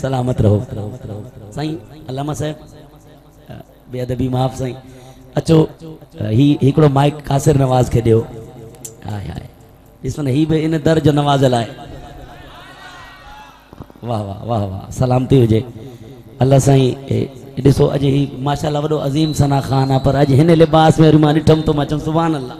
सलामत रहो साईं। अल्लामा साहब बेअदबी माफ़ साईं। अचो ही हिकड़ो माइक कासिर नवाज़ के दियो। हाय हाय ॾिसो न ही भी इन दर जो नवाज़ल आहे। वाह वाह वाह वाह सलामती हुजे अल्लाह साईं। ॾिसो अॼु ही माशाअल्लाह वॾो अज़ीम सना ख़ान आहे पर अॼु हिन लिबास में मां ॾिठुमि तो मां चयुमि सुभान अल्लाह।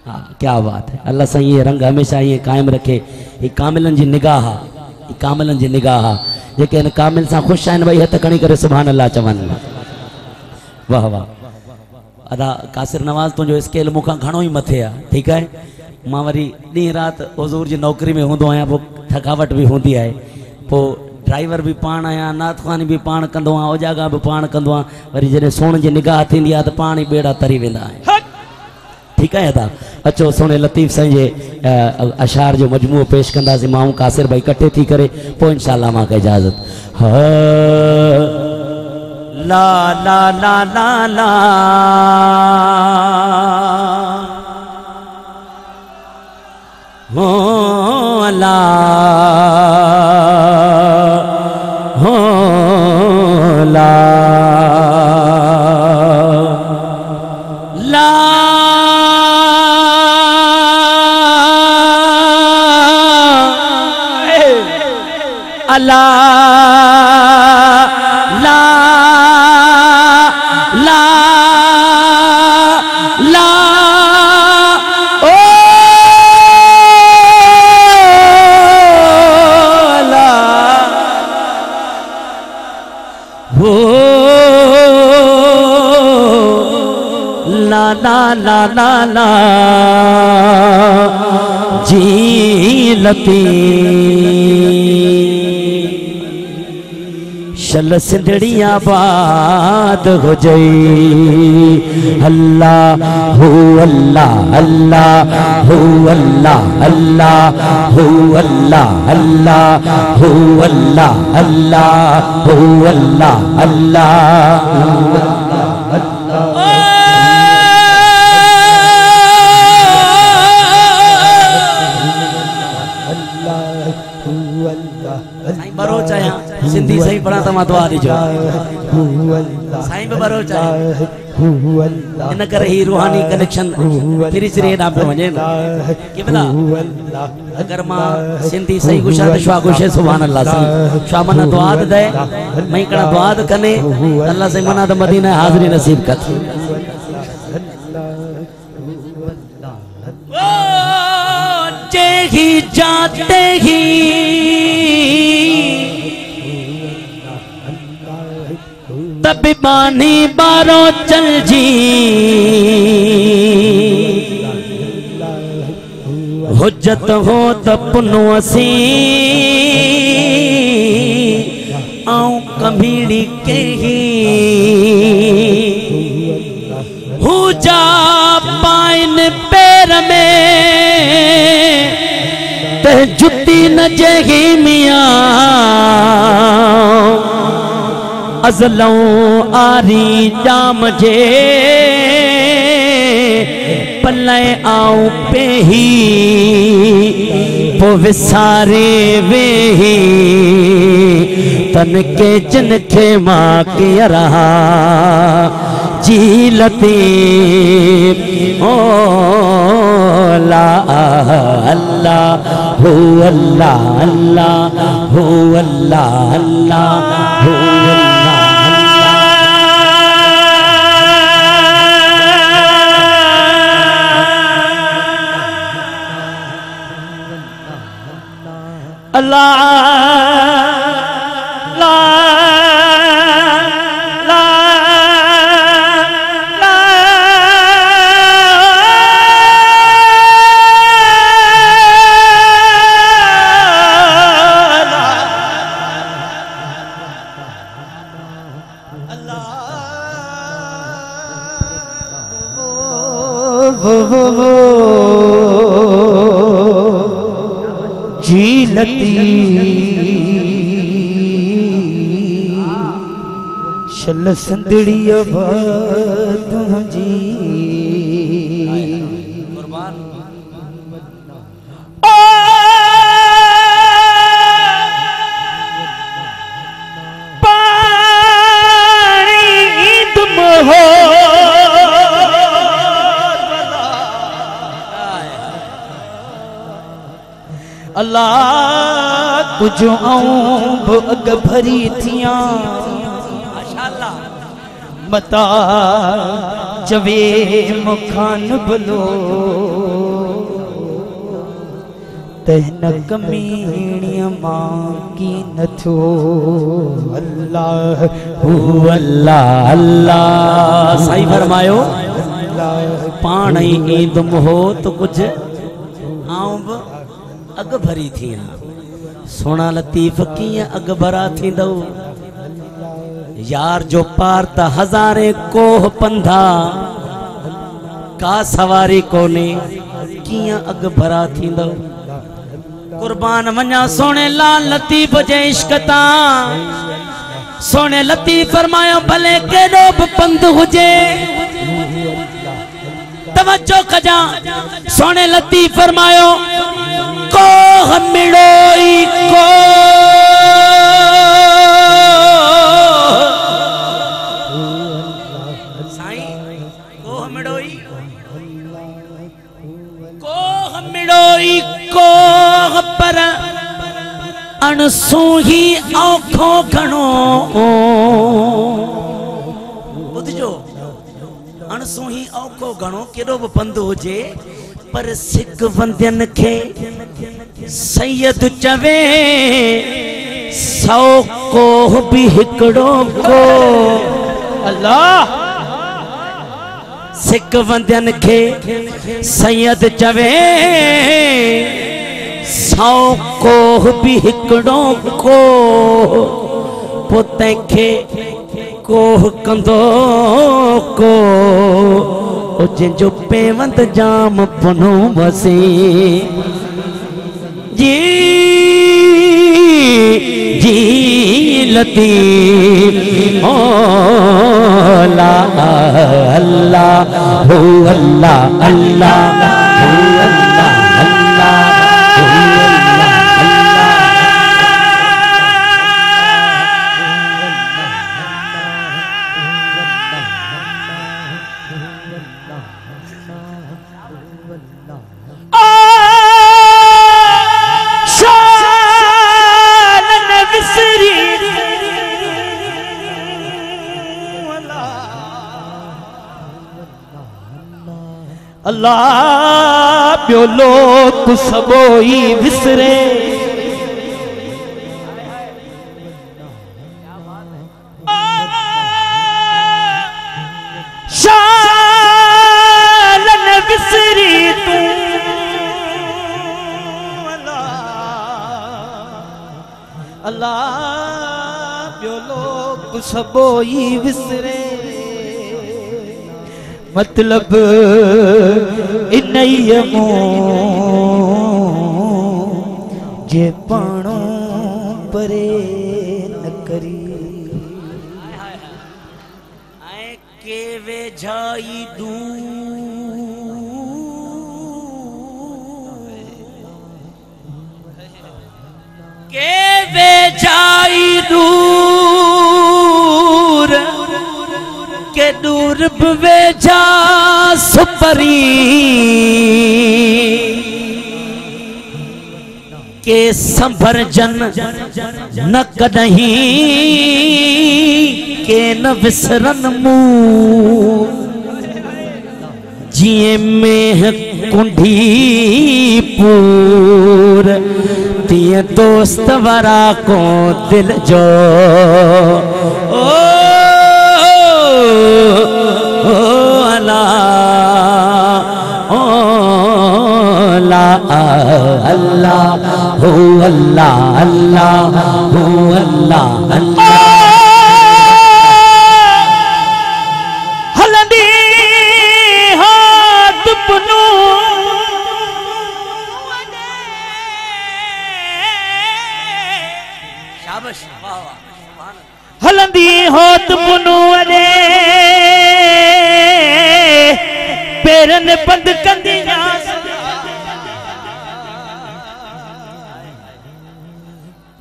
हाँ क्या बात है। अल्लाह साईं ये रंग हमेशा ये कायम रखे। ये कामिलन जी निगाह आहे, ये कामिलन जी निगाह आहे। जेके इन कामिल सां ख़ुशि आहिनि भई हथ खणी करे सुभान अल्लाह चवनि। वाह वाह अदा कासिर नवाज़ तुंहिंजो स्केल मूंखां घणो ई मथे आहे। ठीकु आहे मां वरी ॾींहुं राति हुज़ूर जी नौकरी में हूंदो आहियां, पोइ थकावट बि हूंदी आहे, पोइ ड्राइवर भी पाण आहियां, नाथखानी भी पाण कंदो आहियां, ओजागा भी पाण कंदो आहियां। वरी जॾहिं सोण जी निगाह थींदी आहे त पाण ई ॿेड़ा तरी वेंदा आहिनि। ठीक है अदा अचो सोने लतीफ़ साईं जे अशार जो मजमूओ पेश कंदासीं मां कासिर भाई कट्ठे थी करे पोइ इंशाअल्लाह मां इजाज़त। ला ला ला ला ला हो ला हो ला ला अल्लाह ला ला ला ओ ला हो ला ला ला ला ला जी लतीफ़ शल सिंधड़ी आबाद हो जाई। अल्लाह हो अल्लाह अल्लाह हो अल्लाह अल्लाह हो अल्लाह अल्लाह हो अल्लाह अल्लाह हो अल्लाह अल्लाह। बरोच आया सिंधी सही पढ़ा तो मां दुआ दीजो साईं भी बरोच आया इन करे ही रूहानी कनेक्शन फिरी सिरे हेॾां पियो वञे न कि भला अगर मां सिंधी सही गुशा तो शुआ गुशे सुभान अल्लाह साईं शुआ मना दुआ दे मई कड़ा दुआ कने अल्लाह साईं मना तो मदीना हाज़री नसीब कर। ही जाते ही तबिबानी बारो चल जी हुज्जत हो तपनो असी आऊं कमीड़ी के ही हो जा पाइन पैर में ते जुती न जही मिया अज़लों आरी जाम जे पल्ले आऊं पेही पो विसारे वेही तन के जिन के मां के रहा जी लतीफ़ ओ ला अल्लाह हो अल्लाह अल्लाह हो अल्लाह अल्लाह हो अल्लाह ला जी लतीफ़ शल सिंधड़ी आबाद जी अल्लाह तुझो आऊं अग भरी थिया माशाअल्लाह मता चवे मुखान बलो तहन कमीणिया मां की नथो अल्लाह हू अल्लाह अल्लाह सही फरमायो पाण ही ईद हो तो कुछ आऊं बि अग भरी थी सोना लतीफ़ किया अग भरा थी दो यार जो पार त हज़ारे कोह पंधा का सवारी कोने किया अग भरा थी दो कुर्बान वञा सोने लाल लतीफ़ जे इश्क तां सोने लतीफ़ फरमायो भले केॾो बि पंध हुजे तवज्जो कजा सोने लतीफ़ फरमायो कोह मिड़ोई को साईं कोह मिड़ोई कोह पर अणसू ही औखो घणो ॿुधजो अणसू ही औखो घणो केॾो बि पंध हुजे पर सिक बंदियन खे सैयद चवे सौ कोह भी हिकड़ो को अल्लाह सिक बंदियन खे सैयद चवे सौ कोह भी हिकड़ो को पोते खे कोह कंदो को जो पेवंत जाम पुनो बसे जी जी लतीफ़ अल्लाह अल्लाह हो अल्लाह अल्लाह हो अल्लाह अल्लाह अल्लाह प्यो लोग सबोई विसरे शालन विसरी तू अल्लाह प्यो लोग सबोई विसरे मतलब इनयमो जे पाणो परे न करी आए के वे जाई दू के वे जाई दूर के दूर बेजा सुपरी के संभर जन न कदहीं के न विसरन मुँह जिए में कुंडी पूर तिए दोस्त वरा को दिल जो ओ अल्लाह हो अल्लाह अल्लाह हो अल्लाह अल्लाह हलंदी हाथ पुनू शाबाश वाह वाह हलंदी हाथ पुनू अरे पेरन बंद कंदी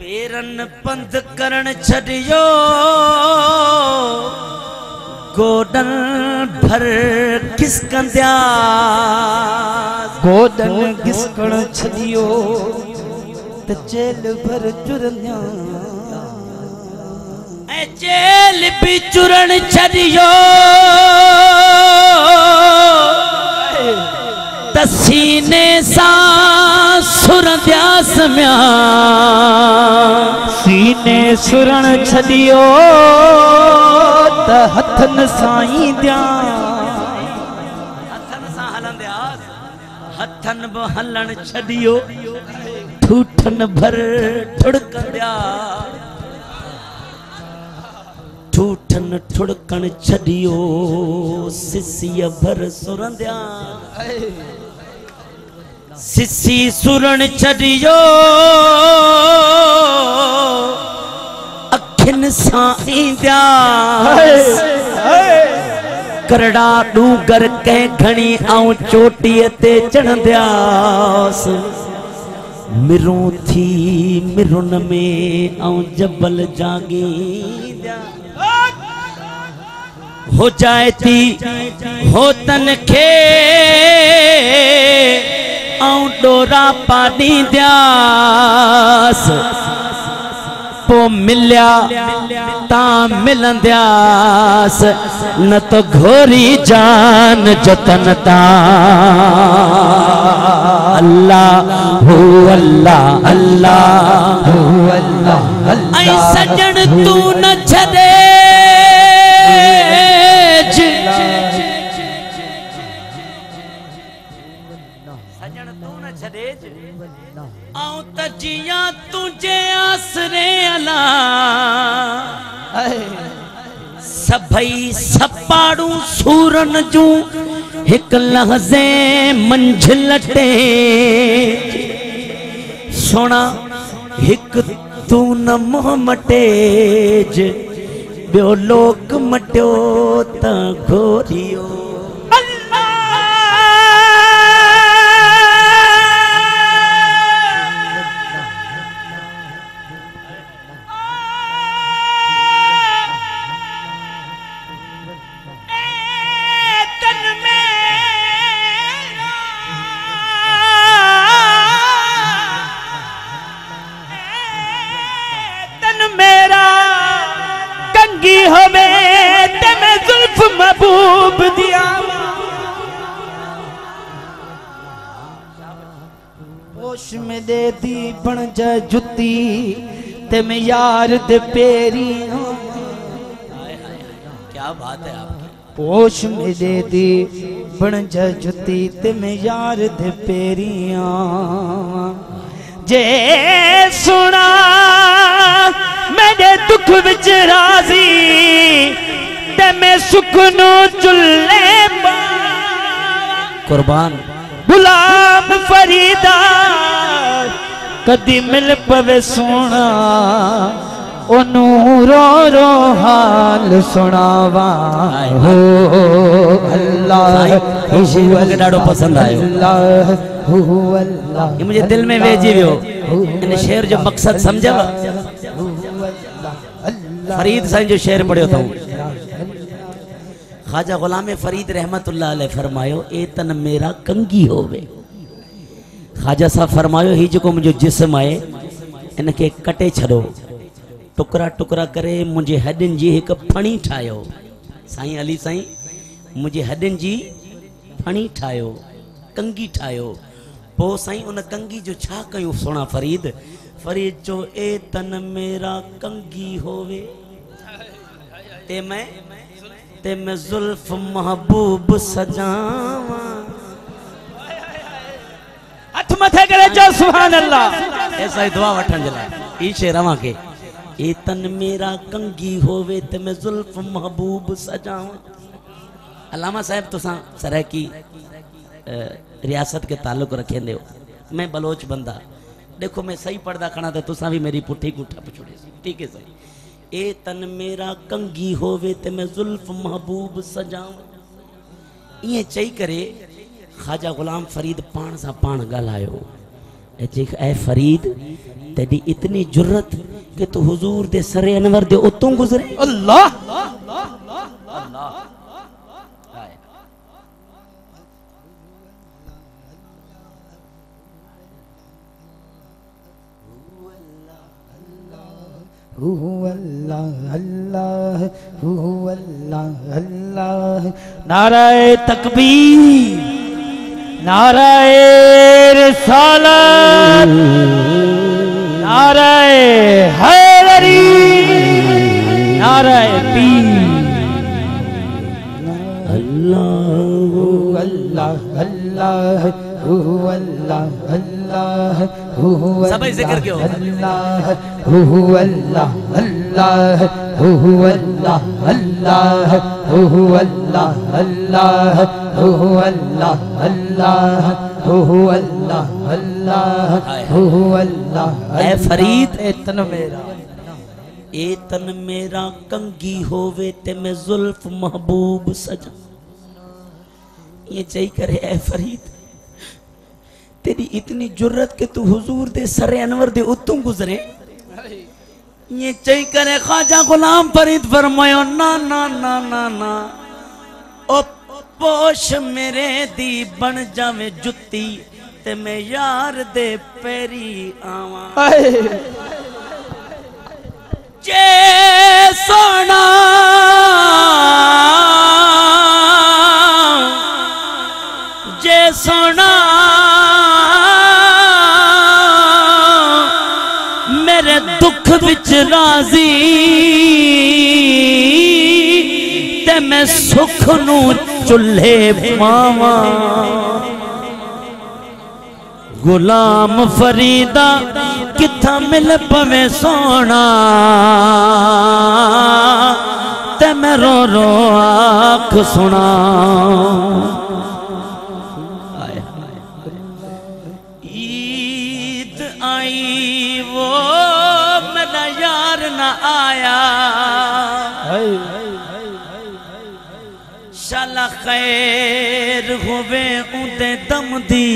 पेरन पंध करण छड़ियो गोडन भर किसकंदिया गोडन किसकण छड़ियो त जेल भर चुरनिया ऐ जेल भी चुरण छड़ियो त सीने सा सुरंदियास म्या सीने सुरण छड़ियो त हथन साईं दिया हथन सा हलंदियास हथन ब हलन छड़ियो ठूठन भर ठुड़कंदिया ठूठन ठुड़कन छड़ियो सिसिय भर सुरंदिया सिसी सुरण छड़ियो अखिन साईंदिया करड़ा डूंगर कै घणी आऊं चोटीअ ते चढ़ंदियास मिरूं थी मिरुन में आऊं जबल जागींदिया हो जाए थी हो तन खे आऊं डोरा पानी दियास पो मिलिया ता मिलंदियास न तो घोरी जान जतन ता अल्लाह हो अल्लाह अल्लाह हो अल्लाह ऐ सजन तू न छदे आऊं त जिया तुझे आसरे अला सभई सपाड़ू सूरन जू एक लहज़े मंझिल ते सोना एक तू न मोह मटेज बियो लोक मटियो त घोरियो महबूब दिया होश में दे दी बन जा जुती ते मैं यार दे पेरी क्या बात है आपकी होश में दे दी बन जा जुती ते मैं यार दे पेरिया जे सुना मेरे दुख विच राजी मैं सुखनो चुल्ले कुर्बान गुलाम फरीदा कदी मिल पवे सोना ओनू रो रो हाल सुनावा हो अल्लाह मुझे डाडो पसंद आयो अल्लाह हो अल्लाह ये मुझे दिल में वेजी वियो इन शेर जो मकसद समझव फरीद साईं जो शेर पढ़ियो था ख्वाजा गुलाम फरीद रहमतुल्लाह अलैह फरमायो ए तन मेरा कंगी होवे ख्वाजा साहब फरमायो ही जो मुझे जिस्म आए इनके कटे छड़ो टुकड़ा टुकड़ा करे मुझे हड्डिन जी एक फणी ठायो साईं अली साईं मुझे हड्डिन जी फणी ठायो कंगी ठायो पो साईं उन कंगी जो छा कयूं सोना फरीद फरीद जो ए तन मेरा कंगी होवे ते मैं जुल्फ महबूब सजावा हथ मथे करे जो सुभान अल्लाह ऐसा ही दुआ वठन जला ई शेर रवा के ए तन मेरा कंगी होवे ते मैं जुल्फ महबूब सजावा अल्लामा साहब तुसा सरह की रियासत के ताल्लुक रखे दे मैं बलोच बंदा देखो मैं सही पर्दा खड़ा तो तुसा भी मेरी पुठी को ठप छुड़े ठीक है सही ए तन मेरा कंगी होवे ते मैं जुल्फ महबूब सजाऊं ये चई करे ख्वाजा गुलाम फरीद पान सा पान ॻाल्हायो ऐ फरीद तेरी इतनी जुर्रत कि तू हुजूर दे सरे अनवर दे उतों गुजरे अल्लाह अल्लाह अल्लाह अल्लाह अल्लाह। नाराए तकबीर, नाराए रिसालत, नाराए हैदरी, नाराए पीर। अल्लाह अल्लाह अल्लाह अल्लाह अल्लाह सभी जिक्र क्यों? अल्लाह अल्लाह अल्लाह अल्लाह अल्लाह अल्लाह अल्लाह अल्लाह अल्लाह अल्लाह अल्लाह। ऐ फरीद ए तन मेरा कंगी होवे ते मैं जुल्फ महबूब सजा। ये चई करे ऐ फरीद तेरी इतनी जुर्रत के तू हुजूर दे सरे अनवर दे उतों गुजरे। ये चई करे ख्वाजा गुलाम फरीद फरमायो ना ना ना ना ना ओ पोश मेरे दी बन जावे जुत्ती ते मैं यार दे पैरी आवा। जे सोना जे सोना मेरे दुख विच राजी ते मैं सुख नू चुल्हे पावा। गुलाम फरीदा किथा मिल पवे सोना ते मैं रो रो आख सुना। ईद आई वो मेरा यार न आया शाला खैर होवे उदे दम दी।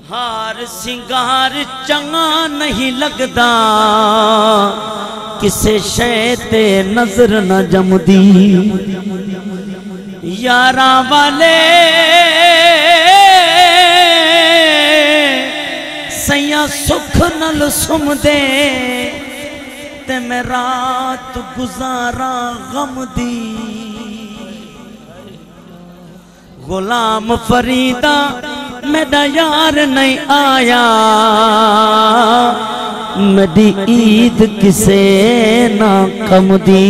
हार सिंगार चंगा नहीं लगदा किसे शय ते नजर न जमदी। यारा वाले सैया सुख नल सुमदे ते मैं रात गुजारा गम दी। गुलाम फरीदा मेरा यार नहीं आया मेरी ईद किसे ना कम दी।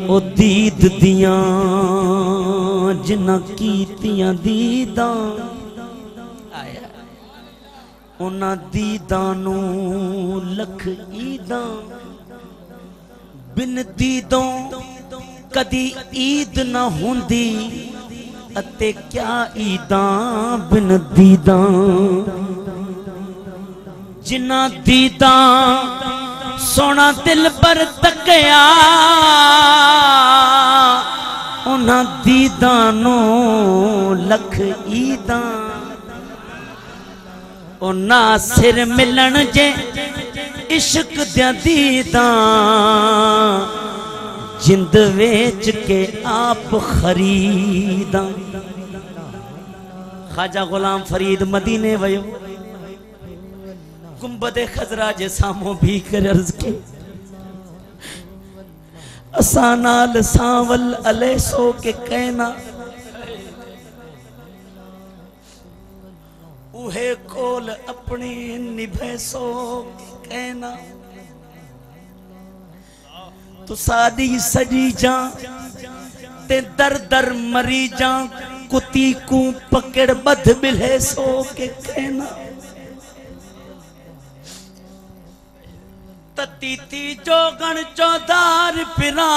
ओ दीद दियां जिन्ना कीतियां दीदां उन्हां दीदां नू लख ईदां बिन दीदों कदी ईद ना हुंदी अते क्या ईदां बिन दीदां। जिन्ना दीदां सोना दिल पर तकिया उन्हां दीदां नू लख ईदां। ओ ना सिर मिलन जे इश्क दियां दीदां जिंद वेच के आप खरीदा। ख्वाजा गुलाम फरीद मदीने वयो गुंबदे खजरा जे सामो भी कर अर्ज के असा नाल सांवल अले सो के कहना उहे कोल अपनी निभे सो कहना। तू सादी सजी जा ते दर दर मरी जा कुती को पकड़ बध मिले सो के कहना। ततीती जोगण चौधार फिरा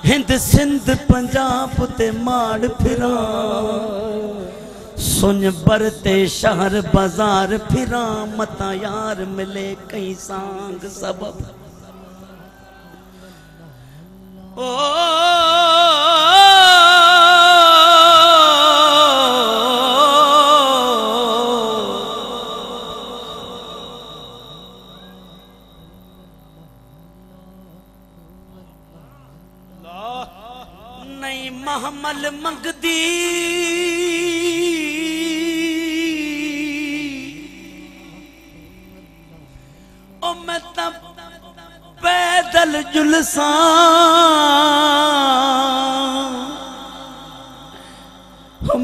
हिंद सिंध पंजाब ते माड़ फिरा सुन बरते शहर बाजार फिरा मता यार मिले कई सांग सबब। ओ नहीं महमल मंगदी जुलसा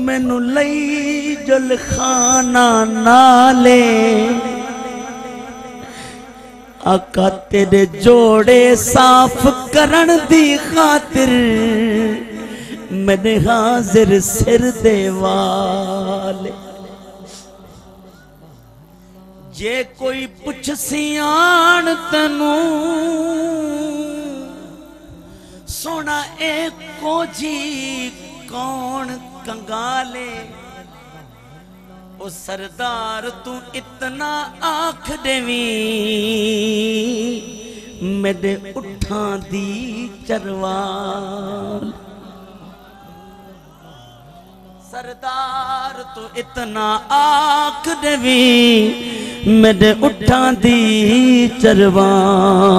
मैनू लई जुल खाना नाले आका तेरे जोड़े साफ करन दी खातिर मैंने हाजिर सिर दे वाले जे कोई पुछ सियाण तनू सोना एको जी कौन कंगाले ओ सरदार तू इतना आख देवी मेरे उठा दी चरवाल सरदार तू इतना आख देवी मेरे उठा दी चरवाले